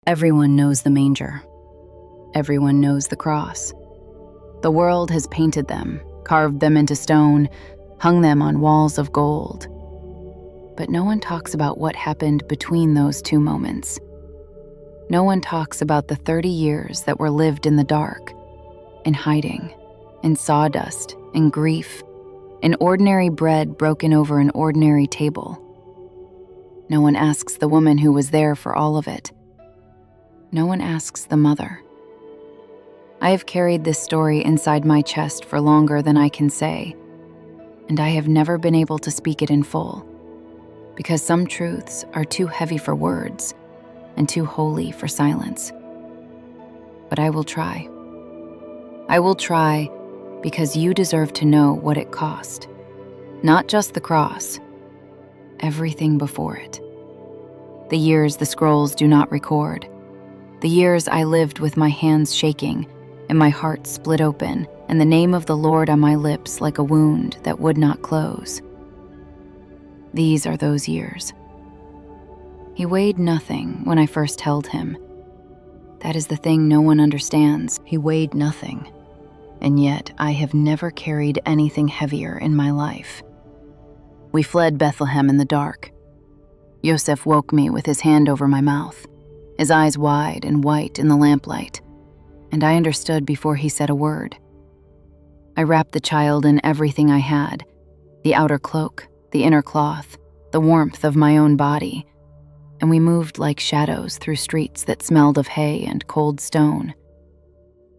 Everyone knows the manger. Everyone knows the cross. The world has painted them, carved them into stone, hung them on walls of gold. But no one talks about what happened between those two moments. No one talks about the 30 years that were lived in the dark, in hiding, in sawdust, in grief, in ordinary bread broken over an ordinary table. No one asks the woman who was there for all of it. No one asks the mother. I have carried this story inside my chest for longer than I can say, and I have never been able to speak it in full, because some truths are too heavy for words and too holy for silence. But I will try. I will try because you deserve to know what it cost. Not just the cross, everything before it. The years the scrolls do not record. The years I lived with my hands shaking and my heart split open and the name of the Lord on my lips like a wound that would not close. These are those years. He weighed nothing when I first held him. That is the thing no one understands. He weighed nothing. And yet I have never carried anything heavier in my life. We fled Bethlehem in the dark. Yosef woke me with his hand over my mouth, his eyes wide and white in the lamplight, and I understood before he said a word. I wrapped the child in everything I had, the outer cloak, the inner cloth, the warmth of my own body, and we moved like shadows through streets that smelled of hay and cold stone.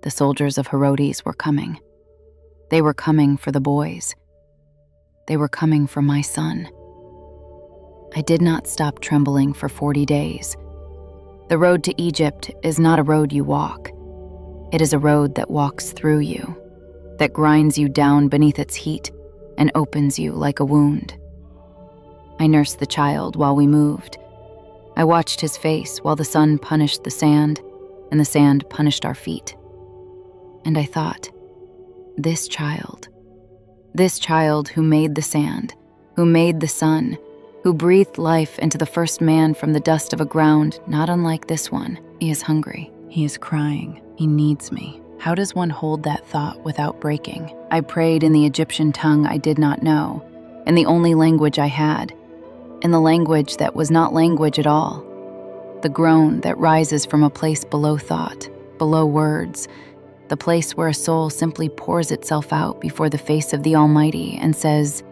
The soldiers of Herodes were coming. They were coming for the boys. They were coming for my son. I did not stop trembling for 40 days. The road to Egypt is not a road you walk. It is a road that walks through you, that grinds you down beneath its heat and opens you like a wound. I nursed the child while we moved. I watched his face while the sun punished the sand and the sand punished our feet. And I thought, this child who made the sand, who made the sun, who breathed life into the first man from the dust of a ground not unlike this one, he is hungry, he is crying, he needs me. How does one hold that thought without breaking? I prayed in the Egyptian tongue I did not know, in the only language I had, in the language that was not language at all, the groan that rises from a place below thought, below words, the place where a soul simply pours itself out before the face of the Almighty and says,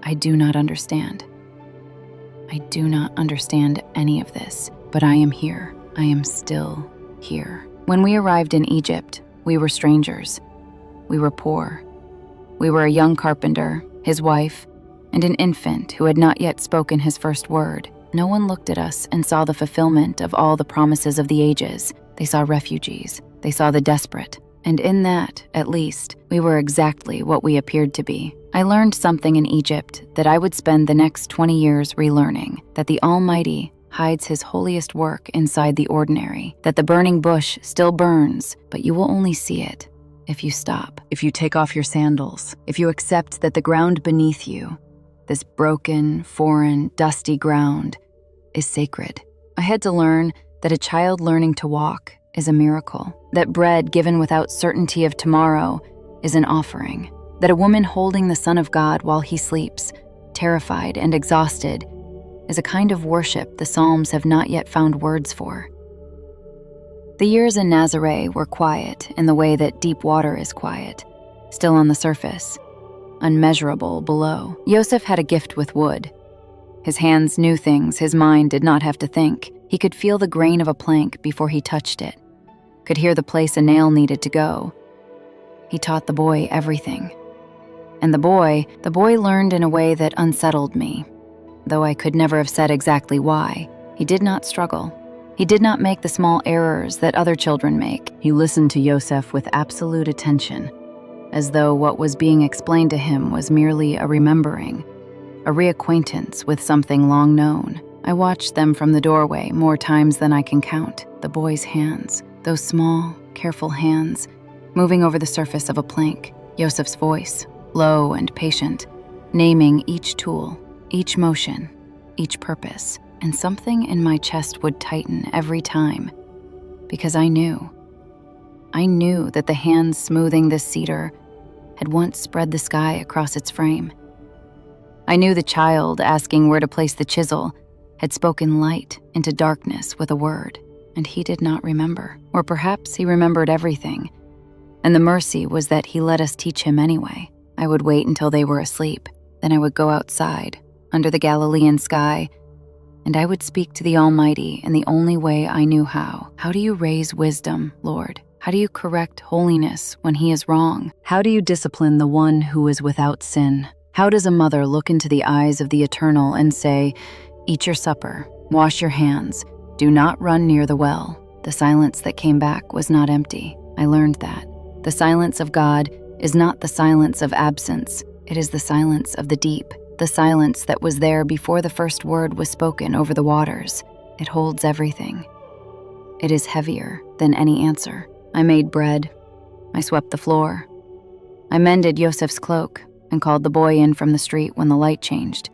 I do not understand. I do not understand any of this, but I am here. I am still here. When we arrived in Egypt, we were strangers. We were poor. We were a young carpenter, his wife, and an infant who had not yet spoken his first word. No one looked at us and saw the fulfillment of all the promises of the ages. They saw refugees. They saw the desperate. And in that, at least, we were exactly what we appeared to be. I learned something in Egypt that I would spend the next 20 years relearning, that the Almighty hides his holiest work inside the ordinary, that the burning bush still burns, but you will only see it if you stop, if you take off your sandals, if you accept that the ground beneath you, this broken, foreign, dusty ground, is sacred. I had to learn that a child learning to walk is a miracle, that bread given without certainty of tomorrow is an offering, that a woman holding the Son of God while he sleeps, terrified and exhausted, is a kind of worship the Psalms have not yet found words for. The years in Nazareth were quiet in the way that deep water is quiet, still on the surface, unmeasurable below. Yosef had a gift with wood. His hands knew things his mind did not have to think. He could feel the grain of a plank before he touched it, could hear the place a nail needed to go. He taught the boy everything. And the boy learned in a way that unsettled me. Though I could never have said exactly why, he did not struggle. He did not make the small errors that other children make. He listened to Yosef with absolute attention, as though what was being explained to him was merely a remembering, a reacquaintance with something long known. I watched them from the doorway more times than I can count. The boy's hands, those small, careful hands, moving over the surface of a plank. Yosef's voice, low and patient, naming each tool, each motion, each purpose. and something in my chest would tighten every time, because I knew that the hands smoothing this cedar had once spread the sky across its frame. I knew the child asking where to place the chisel had spoken light into darkness with a word, and he did not remember. Or perhaps he remembered everything, and the mercy was that he let us teach him anyway. I would wait until they were asleep, then I would go outside, under the Galilean sky, and I would speak to the Almighty in the only way I knew how. How do you raise wisdom, Lord? How do you correct holiness when he is wrong? How do you discipline the one who is without sin? How does a mother look into the eyes of the Eternal and say, "Eat your supper, wash your hands, do not run near the well"? The silence that came back was not empty. I learned that. The silence of God is not the silence of absence. It is the silence of the deep, the silence that was there before the first word was spoken over the waters. It holds everything. It is heavier than any answer. I made bread. I swept the floor. I mended Yosef's cloak and called the boy in from the street when the light changed.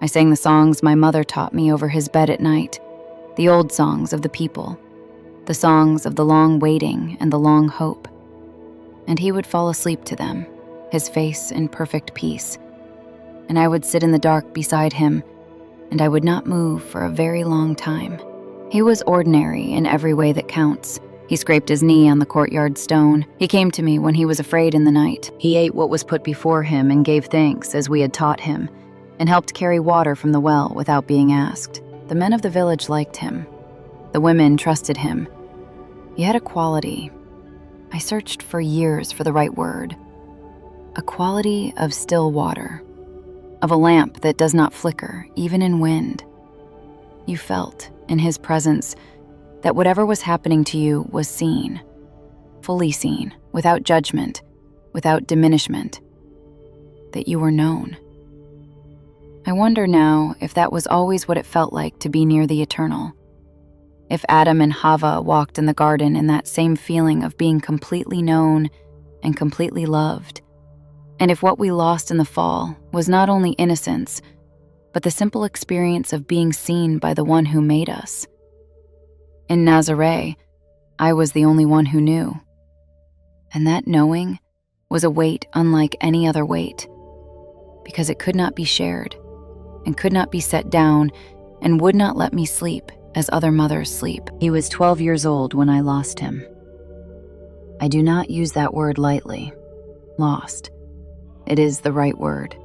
I sang the songs my mother taught me over his bed at night, the old songs of the people, the songs of the long waiting and the long hope. And he would fall asleep to them, his face in perfect peace. And I would sit in the dark beside him, and I would not move for a very long time. He was ordinary in every way that counts. He scraped his knee on the courtyard stone. He came to me when he was afraid in the night. He ate what was put before him and gave thanks as we had taught him, and helped carry water from the well without being asked. The men of the village liked him. The women trusted him. He had a quality. I searched for years for the right word. A quality of still water, of a lamp that does not flicker, even in wind. You felt, in his presence, that whatever was happening to you was seen, fully seen, without judgment, without diminishment, that you were known. I wonder now if that was always what it felt like to be near the Eternal. If Adam and Hava walked in the garden in that same feeling of being completely known and completely loved, and if what we lost in the fall was not only innocence, but the simple experience of being seen by the one who made us. In Nazareth, I was the only one who knew. And that knowing was a weight unlike any other weight, because it could not be shared, and could not be set down, and would not let me sleep as other mothers sleep. He was 12 years old when I lost him. I do not use that word lightly. Lost. It is the right word.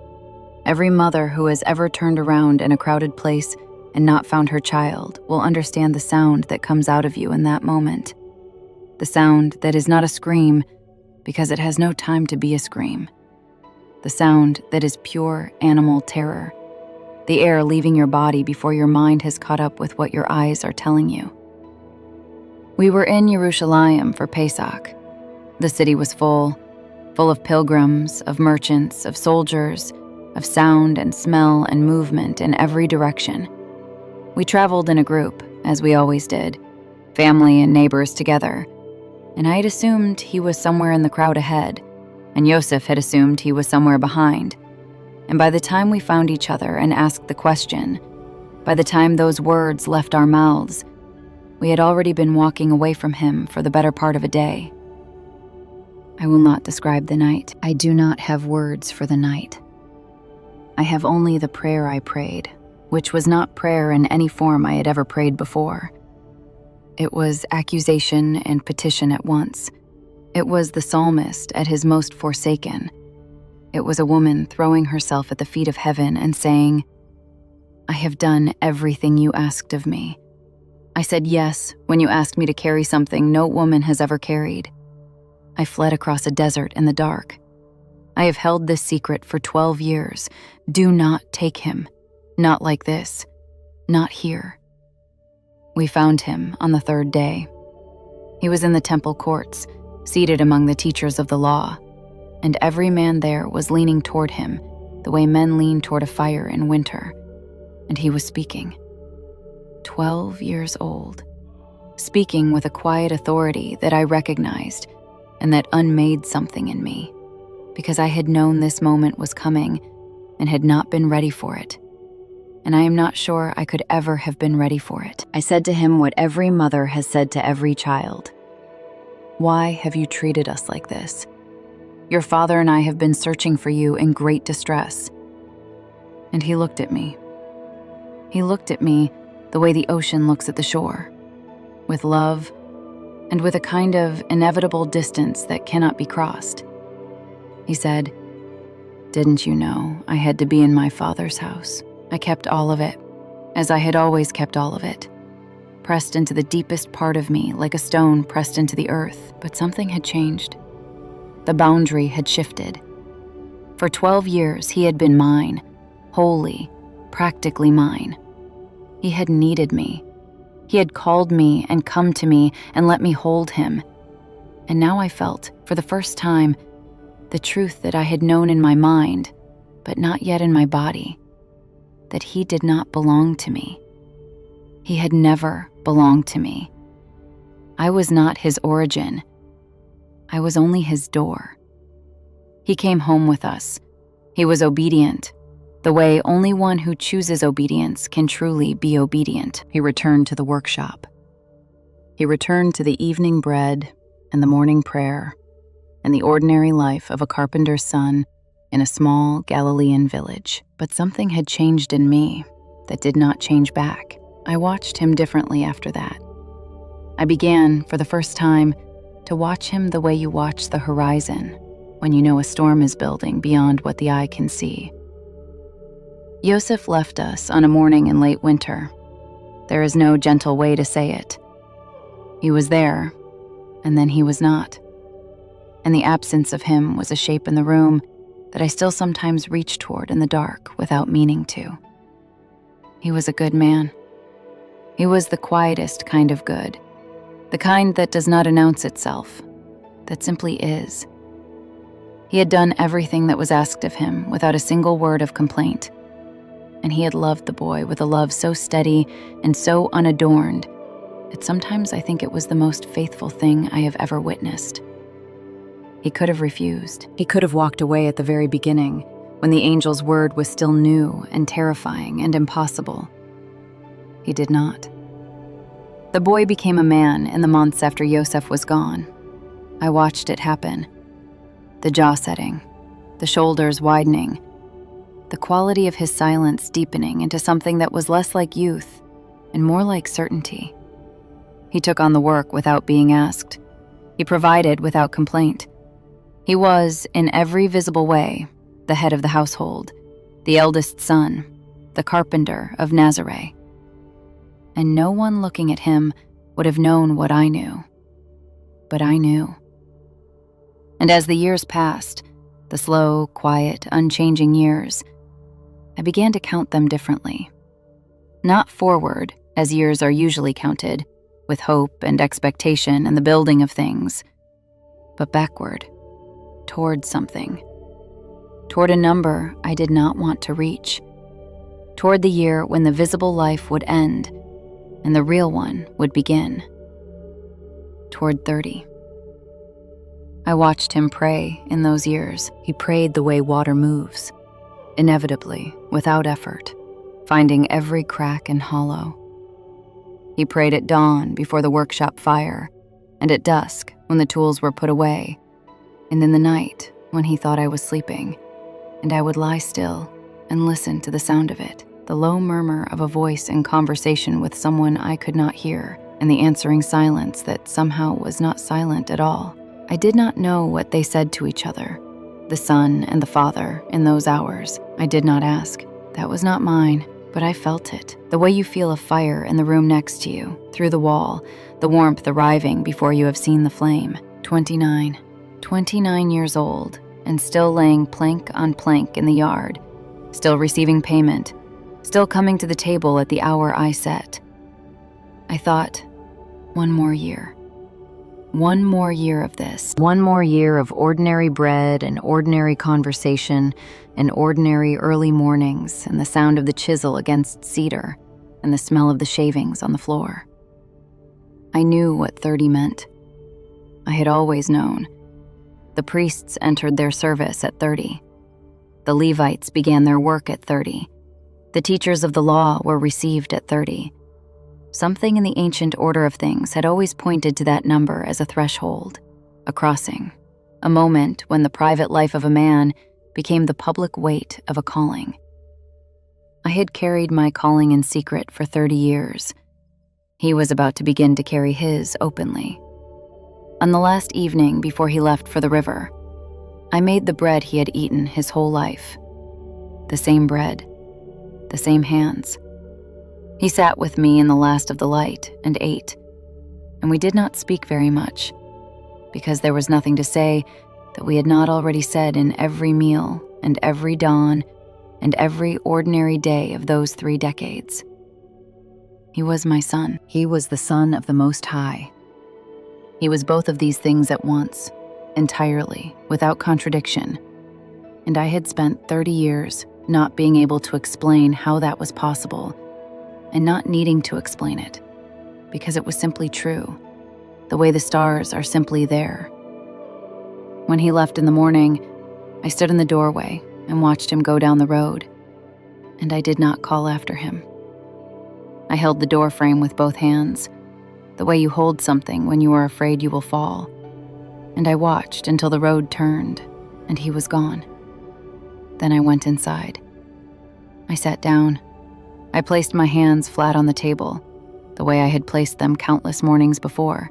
Every mother who has ever turned around in a crowded place and not found her child will understand the sound that comes out of you in that moment. The sound that is not a scream because it has no time to be a scream. The sound that is pure animal terror. The air leaving your body before your mind has caught up with what your eyes are telling you. We were in Yerushalayim for Pesach. The city was full of pilgrims, of merchants, of soldiers, of sound and smell and movement in every direction. We traveled in a group, as we always did, family and neighbors together, and I had assumed he was somewhere in the crowd ahead, and Yosef had assumed he was somewhere behind. And by the time we found each other and asked the question, by the time those words left our mouths, we had already been walking away from him for the better part of a day. I will not describe the night. I do not have words for the night. I have only the prayer I prayed, which was not prayer in any form I had ever prayed before. It was accusation and petition at once. It was the psalmist at his most forsaken. It was a woman throwing herself at the feet of heaven and saying, "I have done everything you asked of me. I said yes when you asked me to carry something no woman has ever carried. I fled across a desert in the dark. I have held this secret for 12 years. Do not take him. Not like this. Not here." We found him on the third day. He was in the temple courts, seated among the teachers of the law, and every man there was leaning toward him the way men lean toward a fire in winter, and he was speaking. 12 years old, speaking with a quiet authority that I recognized and that unmade something in me, because I had known this moment was coming and had not been ready for it. and I am not sure I could ever have been ready for it. I said to him what every mother has said to every child. Why have you treated us like this? Your father and I have been searching for you in great distress. And he looked at me. He looked at me the way the ocean looks at the shore, with love and with a kind of inevitable distance that cannot be crossed. He said, "Didn't you know I had to be in my father's house? I kept all of it, as I had always kept all of it, pressed into the deepest part of me like a stone pressed into the earth." But something had changed. The boundary had shifted. For 12 years, he had been mine, wholly, practically mine. He had needed me. He had called me and come to me and let me hold him. And now I felt, for the first time, the truth that I had known in my mind, but not yet in my body, that he did not belong to me. He had never belonged to me. I was not his origin. I was only his door. He came home with us. He was obedient, the way only one who chooses obedience can truly be obedient. He returned to the workshop. He returned to the evening bread and the morning prayer and the ordinary life of a carpenter's son in a small Galilean village. But something had changed in me that did not change back. I watched him differently after that. I began, for the first time, to watch him the way you watch the horizon when you know a storm is building beyond what the eye can see. Yosef left us on a morning in late winter. There is no gentle way to say it. He was there, and then he was not. And the absence of him was a shape in the room that I still sometimes reach toward in the dark without meaning to. He was a good man. He was the quietest kind of good, the kind that does not announce itself, that simply is. He had done everything that was asked of him without a single word of complaint. And he had loved the boy with a love so steady and so unadorned that sometimes I think it was the most faithful thing I have ever witnessed. He could have refused. He could have walked away at the very beginning, when the angel's word was still new and terrifying and impossible. He did not. The boy became a man in the months after Yosef was gone. I watched it happen. The jaw setting, the shoulders widening, the quality of his silence deepening into something that was less like youth and more like certainty. He took on the work without being asked. He provided without complaint. He was, in every visible way, the head of the household, the eldest son, the carpenter of Nazareth. And no one looking at him would have known what I knew. But I knew. And as the years passed, the slow, quiet, unchanging years, I began to count them differently. Not forward, as years are usually counted, with hope and expectation and the building of things, but backward, toward something, toward a number I did not want to reach, toward the year when the visible life would end and the real one would begin, toward 30. I watched him pray in those years. He prayed the way water moves, inevitably, without effort, finding every crack and hollow. He prayed at dawn before the workshop fire, and at dusk when the tools were put away, and in the night when he thought I was sleeping, and I would lie still and listen to the sound of it, the low murmur of a voice in conversation with someone I could not hear, and the answering silence that somehow was not silent at all. I did not know what they said to each other, the son and the father, in those hours. I did not ask. That was not mine, but I felt it, the way you feel a fire in the room next to you, through the wall, the warmth arriving before you have seen the flame. 29 years old, and still laying plank on plank in the yard, still receiving payment, still coming to the table at the hour I set. I thought, one more year. One more year of this. One more year of ordinary bread and ordinary conversation and ordinary early mornings and the sound of the chisel against cedar and the smell of the shavings on the floor. I knew what 30 meant. I had always known. The priests entered their service at 30. The Levites began their work at 30. The teachers of the law were received at 30. Something in the ancient order of things had always pointed to that number as a threshold, a crossing, a moment when the private life of a man became the public weight of a calling. I had carried my calling in secret for 30 years. He was about to begin to carry his openly. On the last evening before he left for the river, I made the bread he had eaten his whole life. The same bread, the same hands. He sat with me in the last of the light and ate, and we did not speak very much, because there was nothing to say that we had not already said in every meal and every dawn and every ordinary day of those 3 decades. He was my son. He was the Son of the Most High. He was both of these things at once, entirely, without contradiction, and I had spent 30 years not being able to explain how that was possible, and not needing to explain it, because it was simply true, the way the stars are simply there. When he left in the morning, I stood in the doorway and watched him go down the road, and I did not call after him. I held the door frame with both hands, the way you hold something when you are afraid you will fall, and I watched until the road turned and he was gone. Then I went inside. I sat down. I placed my hands flat on the table, the way I had placed them countless mornings before,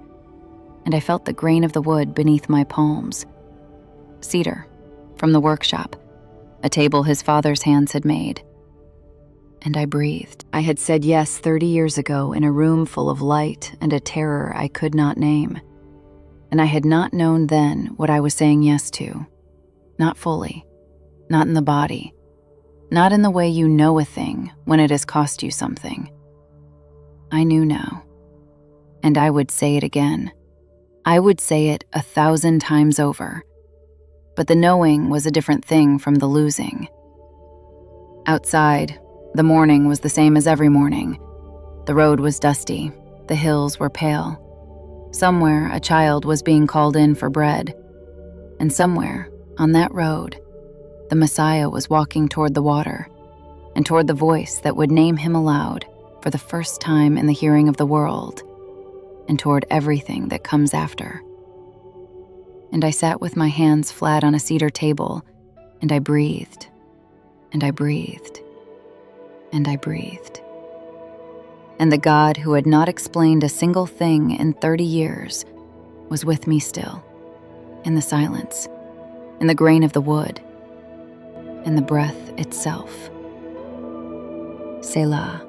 and I felt the grain of the wood beneath my palms. Cedar, from the workshop, a table his father's hands had made. And I breathed. I had said yes 30 years ago in a room full of light and a terror I could not name. And I had not known then what I was saying yes to. Not fully. Not in the body. Not in the way you know a thing when it has cost you something. I knew now. And I would say it again. I would say it 1,000 times over. But the knowing was a different thing from the losing. Outside, the morning was the same as every morning. The road was dusty. The hills were pale. Somewhere, a child was being called in for bread. And somewhere, on that road, the Messiah was walking toward the water, and toward the voice that would name him aloud for the first time in the hearing of the world, and toward everything that comes after. And I sat with my hands flat on a cedar table, and I breathed, and I breathed, and I breathed. And the God who had not explained a single thing in 30 years was with me still, in the silence, in the grain of the wood, in the breath itself. Selah.